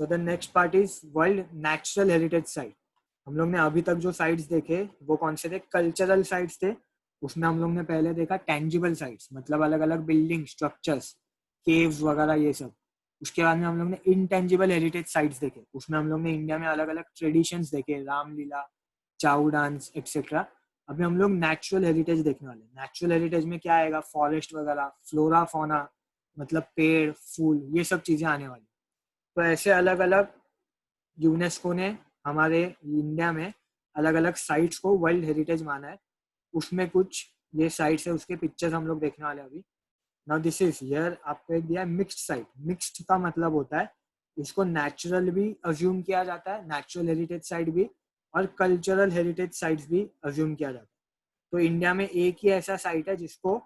So the next part is world natural heritage site. हम लोग ने अभी तक जो साइट्स देखे वो कौन से थे? कल्चरल साइट्स थे। उसमें हम लोग ने पहले देखा टेंजिबल साइट्स, मतलब अलग अलग बिल्डिंग स्ट्रक्चर्स, केव्स वगैरह ये सब। उसके बाद में हम लोग ने इनटेंजिबल हेरिटेज साइट्स देखे। उसमें हम लोग ने इंडिया में अलग अलग ट्रेडिशंस देखे, रामलीला, चाऊ डांस एक्सेट्रा। अभी हम लोग नेचुरल हेरिटेज देखने वाले। नेचुरल हेरिटेज में क्या आएगा? फॉरेस्ट वगैरह, फ्लोरा फोना, मतलब पेड़ फूल, ये सब चीजें आने वाली। तो ऐसे अलग अलग यूनेस्को ने हमारे इंडिया में अलग अलग साइट्स को वर्ल्ड हेरिटेज माना है। उसमें कुछ ये साइट्स है, उसके पिक्चर्स हम लोग देखने वाले अभी। नाउ दिस इज हियर आपको एक दिया है मिक्स्ड साइट। मिक्स्ड का मतलब होता है इसको नेचुरल भी अज्यूम किया जाता है, नेचुरल हेरिटेज साइट भी, और कल्चरल हेरिटेज साइट्स भी अज्यूम किया जाता है। तो इंडिया में एक ही ऐसा साइट है जिसको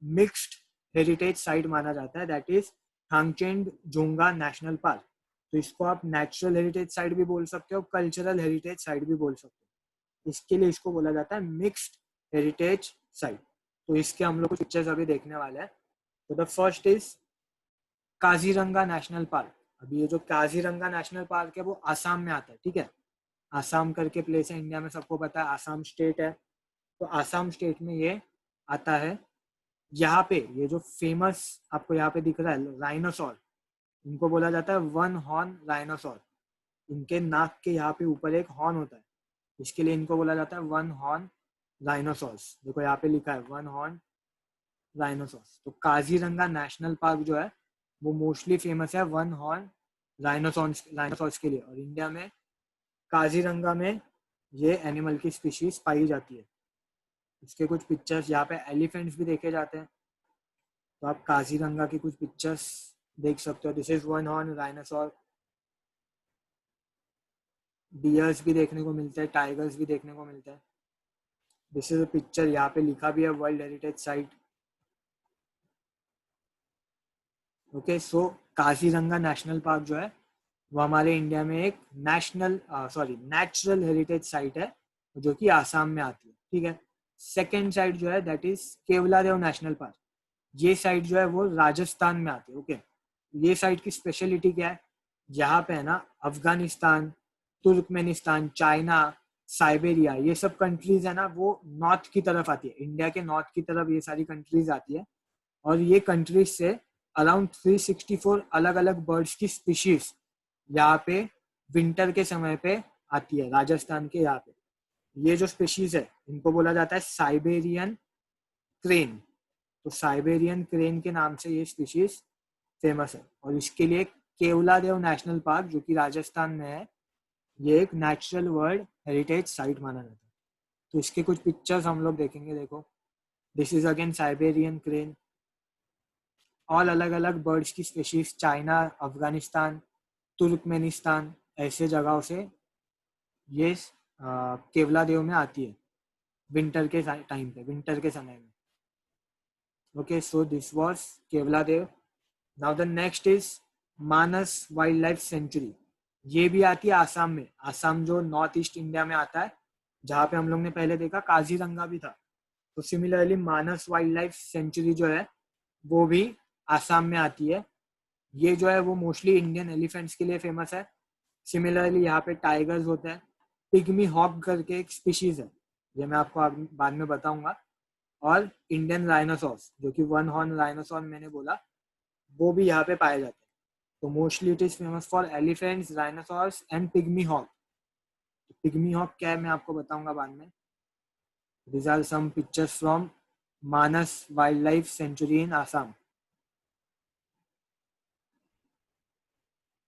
मिक्स्ड हेरिटेज साइट माना जाता है, that is Khangchendzonga national park. तो इसको आप नेचुरल हेरिटेज साइट भी बोल सकते हो, कल्चरल हेरिटेज साइट भी बोल सकते हो। इसके लिए इसको बोला जाता है मिक्स्ड हेरिटेज साइट। तो इसके हम लोग कुछ पिक्चर्स अभी देखने वाले हैं। तो the first is Kaziranga national park. अभी ये जो काजीरंगा नेशनल पार्क है वो आसाम में आता है, ठीक है। आसाम करके प्लेस है, इंडिया में सबको पता है, आसाम स्टेट है। तो आसाम स्टेट में ये आता है। यहाँ पे ये जो फेमस आपको यहाँ पे दिख रहा है राइनोसॉर, इनको बोला जाता है वन हॉर्न राइनोसॉर। इनके नाक के यहाँ पे ऊपर एक हॉर्न होता है, इसके लिए इनको बोला जाता है वन हॉर्न राइनोसॉर्स। देखो यहाँ पे लिखा है वन हॉर्न राइनोसॉर्स। तो काजीरंगा नेशनल पार्क जो है वो मोस्टली फेमस है वन हॉर्न राइनोसॉर्स के लिए। और इंडिया में काजीरंगा में ये एनिमल की स्पीशीज पाई जाती है। इसके कुछ पिक्चर्स, यहाँ पे एलिफेंट्स भी देखे जाते हैं। तो आप काजीरंगा की कुछ पिक्चर्स देख सकते हो। This is one horn rhinoceros. Deers भी देखने को मिलते हैं, टाइगर्स भी देखने को मिलते हैं। दिस इज अ पिक्चर, यहाँ पे लिखा भी है वर्ल्ड हेरिटेज साइट। ओके, सो काजीरंगा नेशनल पार्क जो है वो हमारे इंडिया में एक नेचुरल हेरिटेज साइट है, जो कि आसाम में आती है, ठीक है। सेकेंड साइट जो है that is Keoladeo national park. ये साइट जो है वो राजस्थान में आती है। ओके, ये साइट की स्पेशलिटी क्या है? यहाँ पे है ना अफगानिस्तान, तुर्कमेनिस्तान, चाइना, साइबेरिया, ये सब कंट्रीज है ना वो नॉर्थ की तरफ आती है। इंडिया के नॉर्थ की तरफ ये सारी कंट्रीज आती है। और ये कंट्रीज से अराउंड 364 अलग अलग बर्ड्स की स्पीशीज यहाँ पे विंटर के समय पे आती है, राजस्थान के यहाँ पे। ये जो स्पीशीज है इनको बोला जाता है साइबेरियन क्रेन। तो साइबेरियन क्रेन के नाम से ये स्पीशीज फेमस है। और इसके लिए केवलादेव नेशनल पार्क जो कि राजस्थान में है, ये एक नेचुरल वर्ल्ड हेरिटेज साइट माना जाता है। तो इसके कुछ पिक्चर्स हम लोग देखेंगे। देखो, this is again Siberian crane. All अलग अलग बर्ड्स की स्पीशीज, चाइना, अफगानिस्तान, तुर्कमेनिस्तान, ऐसे जगहों से ये केवलादेव में आती है विंटर के टाइम पे, विंटर के समय में। Okay, so this was Keoladeo. Now the next is Manas wildlife century. ये भी आती है आसाम में। आसाम जो नॉर्थ ईस्ट इंडिया में आता है, जहाँ पे हम लोग ने पहले देखा काजीरंगा भी था। तो सिमिलरली मानस वाइल्ड लाइफ सेंचुरी जो है वो भी आसाम में आती है। ये जो है वो मोस्टली इंडियन एलिफेंट्स के लिए फेमस है। सिमिलरली यहाँ पे टाइगर्स होते हैं। पिग्मी हॉक करके एक स्पीशीज है, ये मैं आपको बाद में बताऊंगा। और इंडियन राइनोसॉर्स जो कि वन हॉर्न राइनोसॉर मैंने बोला, वो भी यहाँ पे पाए जाते हैं। तो mostly it is famous for elephants, rhinoceros and pygmy hog. Pygmy hog क्या है मैं आपको बताऊंगा बाद में। These are some pictures from Manas Wildlife Sanctuary in Assam.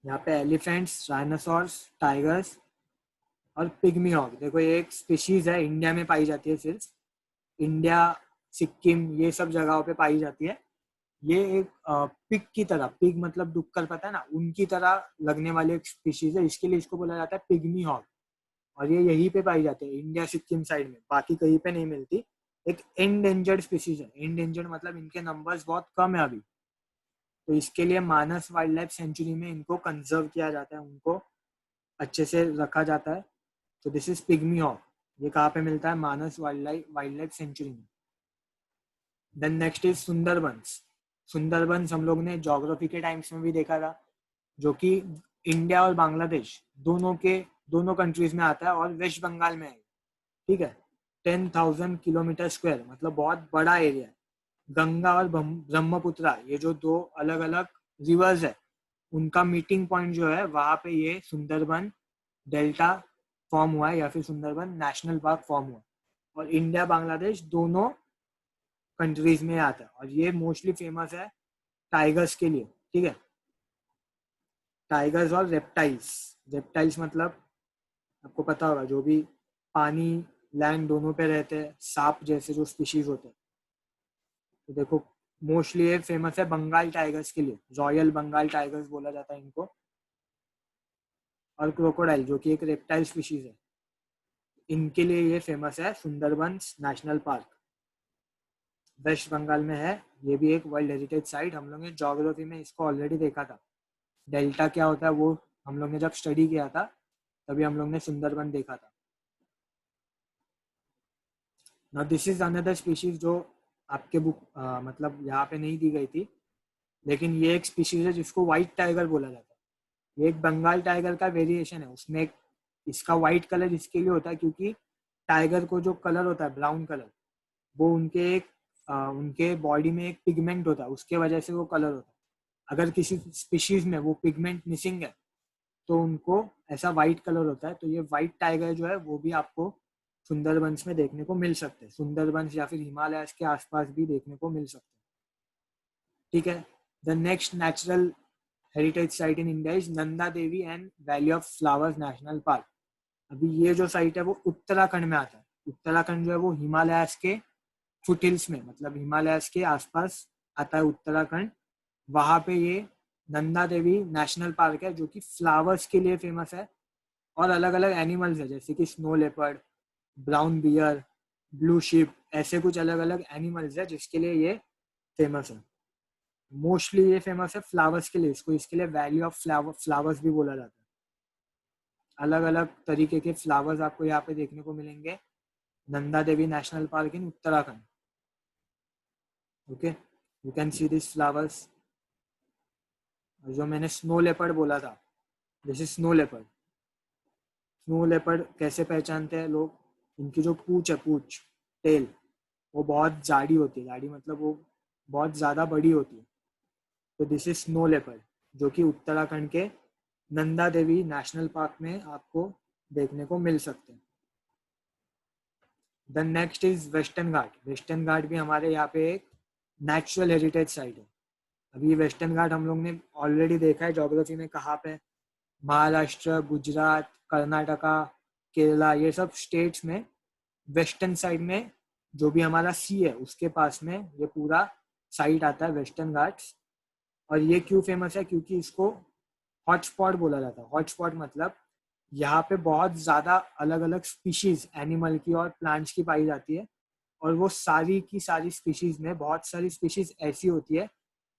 यहाँ पे एलिफेंट्स, राइनोसॉर्स, टाइगर्स और पिग्मी हॉक। देखो ये एक स्पीशीज है, इंडिया में पाई जाती है, सिर्फ इंडिया, सिक्किम, ये सब जगहों पे पाई जाती है। ये एक पिग की तरह, पिग मतलब डुक्कर, पता है ना, उनकी तरह लगने वाली एक स्पीशीज है। इसके लिए इसको बोला जाता है पिग्मी हॉक। और ये यहीं पे पाई जाती है, इंडिया सिक्किम साइड में, बाकी कहीं पे नहीं मिलती। एक एंडेंजर्ड स्पीशीज है। एंडेंजर्ड मतलब इनके नंबर्स बहुत कम है अभी। तो इसके लिए मानस वाइल्ड लाइफ सेंचुरी में इनको कंजर्व किया जाता है, उनको अच्छे से रखा जाता है। तो दिस इज पिग्मी हॉक। ये कहाँ पे मिलता है? मानस वाइल्ड लाइफ सेंचुरी में। Then next is Sundarbans. Sundarbans हम लोग ने ज्योग्राफी के टाइम्स में भी देखा था, जो कि इंडिया और बांग्लादेश दोनों कंट्रीज में आता है और वेस्ट बंगाल में है, ठीक है। 10,000 किलोमीटर स्क्वायर, मतलब बहुत बड़ा एरिया है। गंगा और ब्रह्मपुत्रा, ये जो दो अलग अलग रिवर्स है, उनका मीटिंग पॉइंट जो है, वहां पे ये सुंदरबन डेल्टा फॉर्म हुआ है या फिर सुंदरबन नेशनल पार्क फॉर्म हुआ है। और इंडिया बांग्लादेश दोनों कंट्रीज में आता है और ये मोस्टली फेमस है टाइगर्स के लिए, ठीक है। टाइगर्स और रेप्टाइल्स, रेप्टाइल्स मतलब आपको पता होगा जो भी पानी लैंड दोनों पे रहते हैं, सांप जैसे जो स्पीशीज होते हैं। तो देखो मोस्टली ये फेमस है बंगाल टाइगर्स के लिए, रॉयल बंगाल टाइगर्स बोला जाता है इनको। और क्रोकोडाइल जो कि एक रेप्टाइल स्पीशीज है, इनके लिए ये फेमस है सुंदरबन नेशनल पार्क, वेस्ट बंगाल में है। ये भी एक वर्ल्ड हेरिटेज साइट, हम लोग ने ज्योग्राफी में इसको ऑलरेडी देखा था। डेल्टा क्या होता है वो हम लोग ने जब स्टडी किया था, तभी हम लोग ने सुंदरबन देखा था। Now this is another species जो आपके बुक मतलब यहाँ पे नहीं दी गई थी, लेकिन ये एक स्पीशीज है जिसको व्हाइट टाइगर बोला जाता है। ये एक बंगाल टाइगर का वेरिएशन है, उसमें एक इसका व्हाइट कलर इसके लिए होता है क्योंकि टाइगर को जो कलर होता है ब्राउन कलर, वो उनके बॉडी में एक पिगमेंट होता है, उसके वजह से वो कलर होता है। अगर किसी स्पीशीज में वो पिगमेंट मिसिंग है तो उनको ऐसा वाइट कलर होता है। तो ये वाइट टाइगर जो है वो भी आपको सुंदरबंस में देखने को मिल सकते हैं, सुंदरबंस या फिर हिमालय के आसपास भी देखने को मिल सकते हैं, ठीक है। The next natural heritage site in India is Nanda Devi and valley of flowers national park. अभी ये जो साइट है वो उत्तराखंड में आता है। उत्तराखंड जो है वो हिमालयस के फुटहिल्स में, मतलब हिमालयस के आसपास आता है उत्तराखंड। वहां पे ये नंदा देवी नेशनल पार्क है जो कि फ्लावर्स के लिए फेमस है और अलग अलग एनिमल्स है जैसे कि snow leopard, brown bear, blue ship, ऐसे कुछ अलग अलग एनिमल्स है जिसके लिए ये फेमस है। मोस्टली ये फेमस है फ्लावर्स के लिए, इसको इसके लिए वैली ऑफ फ्लावर्स भी बोला जाता है। अलग अलग तरीके के फ्लावर्स आपको यहाँ पे देखने को मिलेंगे Nanda Devi national park in Uttarakhand. Okay, you can see this flowers. जो मैंने स्नो लेपर्ड बोला था, this is snow leopard. Snow leopard कैसे पहचानते हैं लोग, इनकी जो पूंछ है, पूंछ टेल, वो बहुत जाड़ी होती है, जाड़ी मतलब वो बहुत ज़्यादा बड़ी होती है। तो दिस इज स्नो लेपर्ड जो कि उत्तराखंड के नंदा देवी नेशनल पार्क में आपको देखने को मिल सकते हैं। The next is Western Ghat. Western Ghat भी हमारे यहाँ पे एक नेचुरल हेरिटेज साइट है। अभी वेस्टर्न घाट हम लोग ने ऑलरेडी देखा है ज्योग्राफी में, कहाँ पे, महाराष्ट्र, गुजरात, कर्नाटका, केरला, ये सब स्टेट्स में वेस्टर्न साइड में जो भी हमारा सी है उसके पास में ये पूरा साइट आता है वेस्टर्न घाट्स। और ये क्यों फेमस है, क्योंकि इसको हॉटस्पॉट बोला जाता है। हॉटस्पॉट मतलब यहाँ पे बहुत ज़्यादा अलग अलग स्पीशीज एनिमल की और प्लांट्स की पाई जाती है। और वो सारी की सारी स्पीशीज में बहुत सारी स्पीशीज ऐसी होती है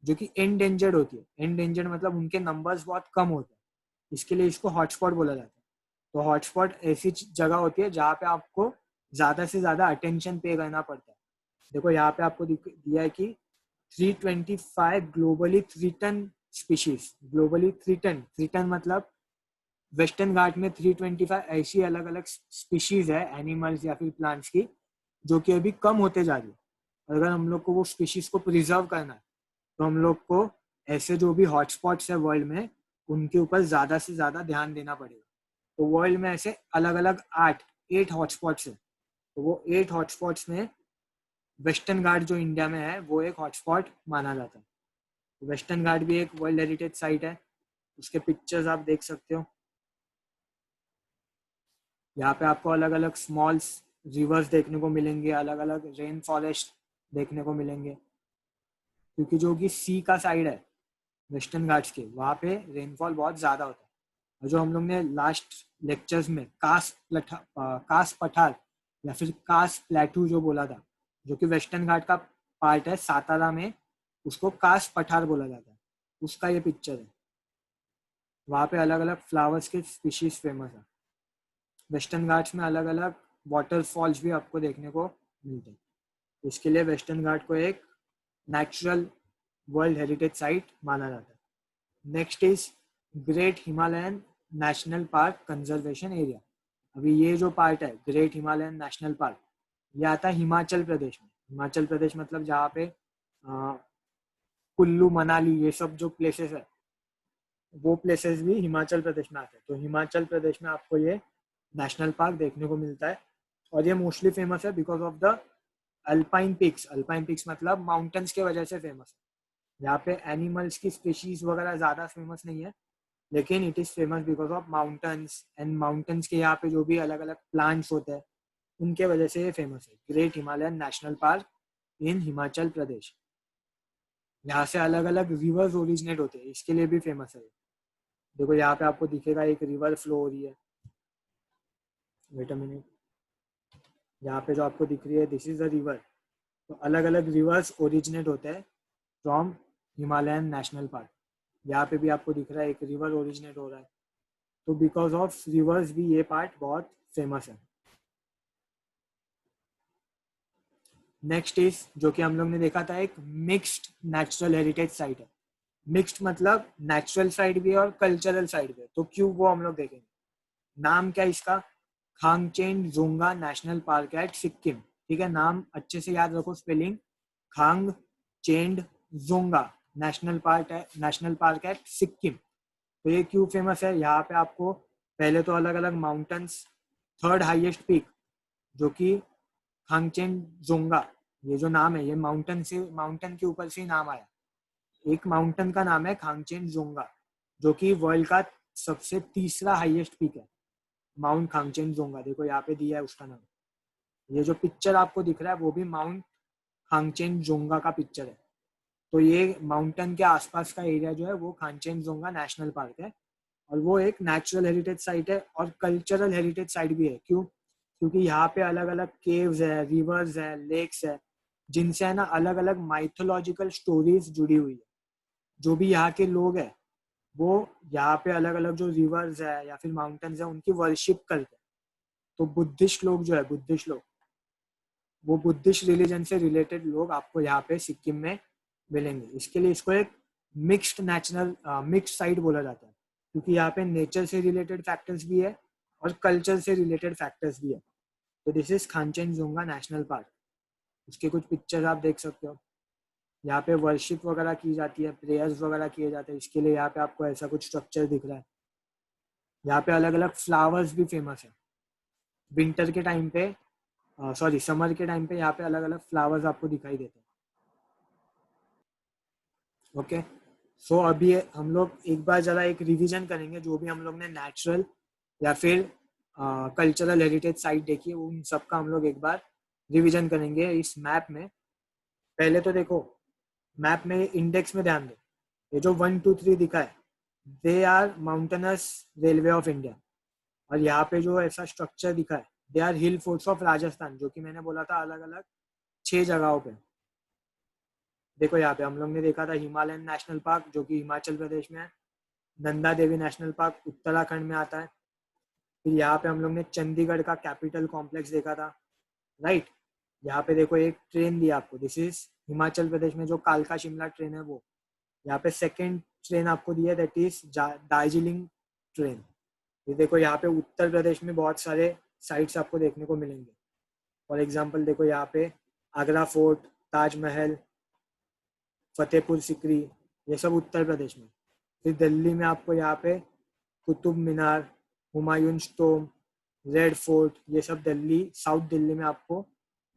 जो कि एंडेंजर्ड होती है। एंडेंजर्ड मतलब उनके नंबर्स बहुत कम होते हैं, इसके लिए इसको हॉटस्पॉट बोला जाता है। तो हॉटस्पॉट ऐसी जगह होती है जहाँ पे आपको ज़्यादा से ज़्यादा अटेंशन पे करना पड़ता है। देखो यहाँ पे आपको दिया है कि 325 globally threaten species, globally threaten मतलब वेस्टर्न घाट में 325 ऐसी अलग अलग स्पीशीज है एनिमल्स या फिर प्लांट्स की जो कि अभी कम होते जा रही है। अगर हम लोग को वो स्पीशीज को प्रिजर्व करना है तो हम लोग को ऐसे जो भी हॉटस्पॉट्स है वर्ल्ड में उनके ऊपर ज़्यादा से ज़्यादा ध्यान देना पड़ेगा। तो वर्ल्ड में ऐसे अलग अलग 8 हॉटस्पॉट्स है। तो वो 8 हॉटस्पॉट्स में वेस्टर्न घाट जो इंडिया में है वो एक हॉटस्पॉट माना जाता है। वेस्टर्न घाट भी एक वर्ल्ड हेरिटेज साइट है, उसके पिक्चर्स आप देख सकते हो। यहाँ पे आपको अलग अलग स्मॉल रिवर्स देखने को मिलेंगे, अलग अलग रेन फॉरेस्ट देखने को मिलेंगे, क्योंकि जो कि सी का साइड है वेस्टर्न घाट्स के, वहाँ पे रेनफॉल बहुत ज़्यादा होता है। और जो हम लोग ने लास्ट लेक्चर्स में कास पठार या फिर कास प्लेटू जो बोला था, जो कि वेस्टर्न घाट का पार्ट है, सातारा में उसको कास पठार बोला जाता है, उसका ये पिक्चर है। वहाँ पे अलग अलग फ्लावर्स के स्पीशीज फेमस है। वेस्टर्न घाट्स में अलग अलग वाटरफॉल्स भी आपको देखने को मिलते हैं। इसके लिए वेस्टर्न घाट को एक नेचुरल वर्ल्ड हेरिटेज साइट माना जाता है। Next is great Himalayan national park conservation area. अभी ये जो पार्ट है ग्रेट हिमालयन नेशनल पार्क, ये आता है हिमाचल प्रदेश में। हिमाचल प्रदेश मतलब जहाँ पे कुल्लू मनाली ये सब जो प्लेसेस है वो प्लेसेस भी हिमाचल प्रदेश में आते हैं। तो हिमाचल प्रदेश में आपको ये नेशनल पार्क देखने को मिलता है और ये मोस्टली फेमस है because of the alpine peaks. Alpine peaks मतलब माउंटेन्स के वजह से फेमस है। यहाँ पे एनिमल्स की स्पीशीज वगैरह ज़्यादा फेमस नहीं है, लेकिन it is famous because of mountains and mountains के यहाँ पे जो भी अलग अलग प्लांट्स होते हैं उनके वजह से ये फेमस है। Great Himalayan national park in Himachal Pradesh. यहाँ से अलग अलग रिवर्स ओरिजिनेट होते हैं, इसके लिए भी फेमस है। देखो यहाँ पे आपको दिखेगा एक रिवर फ्लो हो रही है। वेट अ मिनट, यहाँ पे जो आपको दिख रही है दिस इज द रिवर। तो अलग अलग रिवर्स ओरिजिनेट होते हैं फ्रॉम हिमालयन नेशनल पार्क। यहाँ पे भी आपको दिख रहा है एक रिवर ओरिजिनेट हो रहा है। तो बिकॉज ऑफ रिवर्स भी ये पार्ट बहुत फेमस है। नेक्स्ट इज जो कि हम लोग ने देखा था एक मिक्स्ड नेचुरल हेरिटेज साइट है। मिक्स्ड मतलब नेचुरल साइड भी है और कल्चरल साइड भी है। तो क्यों, वो हम लोग देखेंगे। नाम क्या इसका, खांगचेन जोंगा नेशनल पार्क एट सिक्किम। ठीक है, नाम अच्छे से याद रखो, स्पेलिंग खांग चेंड जोंगा नेशनल पार्क एट सिक्किम। तो ये क्यों फेमस है, यहाँ पे आपको पहले तो अलग अलग माउंटेन्स, थर्ड हाईएस्ट पीक जो कि खांगचेन जोंगा, ये जो नाम है ये माउंटेन के ऊपर से ही नाम आया। एक माउंटेन का नाम है खांगचेन जोंगा जो कि वर्ल्ड का सबसे तीसरा हाईएस्ट पीक है, माउंट खांगचेन जोंगा। देखो यहाँ पे दिया है उसका नाम। ये जो पिक्चर आपको दिख रहा है वो भी माउंट खांगचेन जोंगा का पिक्चर है। तो ये माउंटेन के आसपास का एरिया जो है वो खांगचेन जोंगा नेशनल पार्क है और वो एक नेचुरल हेरिटेज साइट है और कल्चरल हेरिटेज साइट भी है। क्यों, क्योंकि यहाँ पे अलग अलग केव्स है, रिवर्स है, लेक्स है, जिनसे है ना अलग अलग माइथोलॉजिकल स्टोरीज जुड़ी हुई है। जो भी यहाँ के लोग हैं वो यहाँ पे अलग अलग जो रिवर्स है या फिर माउंटेन्स है उनकी वर्शिप करते हैं। तो बुद्धिस्ट लोग जो है, बुद्धिस्ट लोग, वो बुद्धिस्ट रिलीजन से रिलेटेड लोग आपको यहाँ पे सिक्किम में मिलेंगे। इसके लिए इसको एक मिक्स्ड साइट बोला जाता है, क्योंकि यहाँ पे नेचर से रिलेटेड फैक्टर्स भी है और कल्चर से रिलेटेड फैक्टर्स भी है। तो this is Khangchendzonga national park. उसके कुछ पिक्चर्स आप देख सकते हो। यहाँ पे वर्शिप वगैरह की जाती है, प्रेयर्स वगैरह किए जाते हैं, इसके लिए यहाँ पे आपको ऐसा कुछ स्ट्रक्चर दिख रहा है। यहाँ पे अलग अलग फ्लावर्स भी फेमस है। विंटर के टाइम पे, सॉरी समर के टाइम पे यहाँ पे अलग अलग फ्लावर्स आपको दिखाई देते हैं। ओके, सो अभी हम लोग एक बार जरा एक रिवीजन करेंगे जो भी हम लोग ने नेचुरल या फिर कल्चरल हेरिटेज साइट देखी है उन सब का हम लोग एक बार रिवीजन करेंगे इस मैप में। पहले तो देखो मैप में इंडेक्स में ध्यान दो, ये जो 1 2 3 दिखा है they are mountainous railway of India. और यहाँ पे जो ऐसा स्ट्रक्चर दिखा है they are hill forts of Rajasthan, जो कि मैंने बोला था अलग अलग 6 जगहों पे। देखो यहाँ पे हम लोग ने देखा था हिमालयन नेशनल पार्क जो कि हिमाचल प्रदेश में है। नंदा देवी नेशनल पार्क उत्तराखंड में आता है। फिर यहाँ पे हम लोग ने चंडीगढ़ का कैपिटल कॉम्प्लेक्स देखा था, राइट। यहाँ पे देखो एक ट्रेन दी आपको, दिस इज हिमाचल प्रदेश में जो कालका शिमला ट्रेन है वो। यहाँ पे सेकेंड ट्रेन आपको दी है दैट इज दार्जिलिंग ट्रेन। ये देखो यहाँ पे उत्तर प्रदेश में बहुत सारे साइट्स आपको देखने को मिलेंगे। फॉर एग्जाम्पल देखो यहाँ पे आगरा फोर्ट, ताजमहल, फतेहपुर सिकरी, ये सब उत्तर प्रदेश में। फिर दिल्ली में आपको यहाँ पे Qutub Minar, Humayun Tom, red fort, ये सब दिल्ली, साउथ दिल्ली में आपको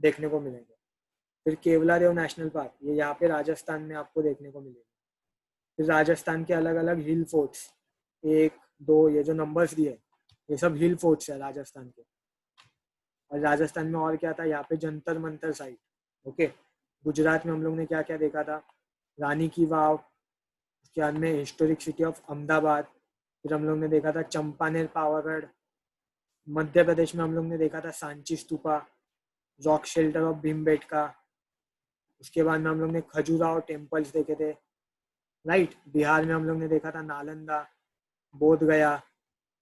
देखने को मिलेंगे। फिर केवलादेव नेशनल पार्क, ये यहाँ पे राजस्थान में आपको देखने को मिलेगा। फिर राजस्थान के अलग अलग हिल फोर्ट्स, 1 2 ये जो नंबर्स दिए ये सब हिल फोर्ट्स है राजस्थान के। और राजस्थान में और क्या था, यहाँ पे जंतर मंतर साइट। ओके, गुजरात में हम लोग ने क्या क्या देखा था, रानी की वाव, उसके बाद में हिस्टोरिक सिटी ऑफ अहमदाबाद। फिर हम लोग ने देखा था चंपानेर पावागढ़। मध्य प्रदेश में हम लोग ने देखा था Sanchi stupa, rock shelter of Bhimbetka. उसके बाद में हम लोग ने खजुराहो टेम्पल्स देखे थे, राइट। बिहार में हम लोग ने देखा था नालंदा, बोध गया।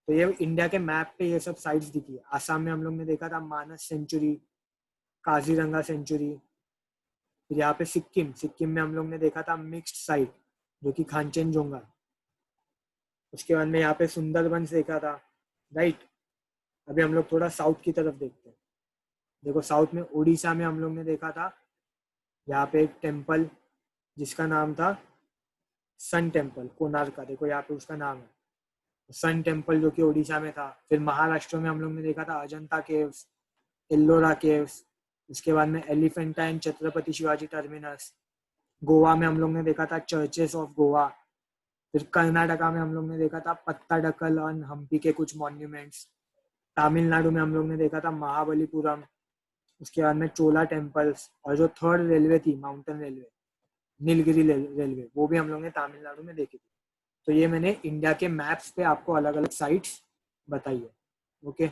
तो ये इंडिया के मैप पे ये सब साइट्स दिखी है। आसाम में हम लोग ने देखा था मानस सेंचुरी, काजीरंगा सेंचुरी। फिर यहाँ पे सिक्किम में हम लोग ने देखा था मिक्स्ड साइट जो कि खांचेनजोंगा। उसके बाद में यहाँ पे सुंदरबंस देखा था, राइट। अभी हम लोग थोड़ा साउथ की तरफ देखते हैं। देखो साउथ में उड़ीसा में हम लोग ने देखा था यहाँ पे एक टेम्पल जिसका नाम था सन टेम्पल, कोणार्क का, देखो यहाँ पे उसका नाम है सन टेम्पल, जो कि उड़ीसा में था। फिर महाराष्ट्र में हम लोग ने देखा था अजंता केव्स, एल्लोरा केव्स। उसके बाद में एलिफेंटाइन छत्रपति शिवाजी टर्मिनस। गोवा में हम लोग ने देखा था चर्चेस ऑफ गोवा। फिर कर्नाटका में हम लोग ने देखा था पत्ताडकल और हम्पी के कुछ मॉन्यूमेंट्स। तमिलनाडु में हम लोग ने देखा था महाबलीपुरम। उसके बाद में चोला टेम्पल्स, और जो थर्ड रेलवे थी माउंटेन रेलवे, नीलगिरी रेलवे, वो भी हम लोग ने तमिलनाडु में देखी थी। तो ये मैंने इंडिया के मैप्स पे आपको अलग अलग साइट्स बताई है। ओके।